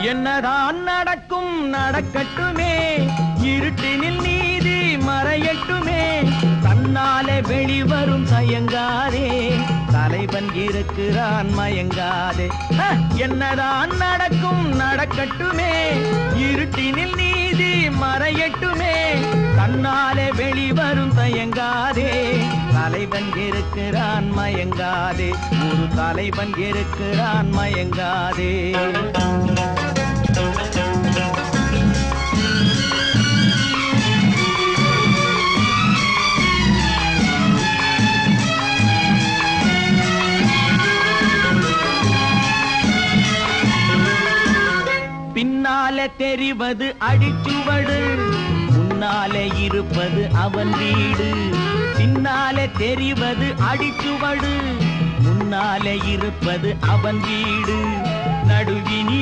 என்னதான் நடக்கும் நடக்கட்டுமே, இருட்டினில் நீதி மறையட்டுமே, தன்னாலே வெளிவரும் தயங்காதே, தலைவன் இருக்கிறான் மயங்காதே. என்னதான் நடக்கும் நடக்கட்டுமே, இருட்டினில் நீதி மறையட்டுமே, தன்னாலே வெளிவரும் தயங்காதே, தலைவன் இருக்கிறான் மயங்காதே, ஒரு தலைவன் இருக்கிறான் மயங்காதே. பின்னாலே தெரிவது அடிச்சுவடு, முன்னாலே இருப்பது அவன் வீடு. பின்னாலே தெரிவது அடிச்சுவடு, முன்னாலே இருப்பது அவன் வீடு. நடுவினி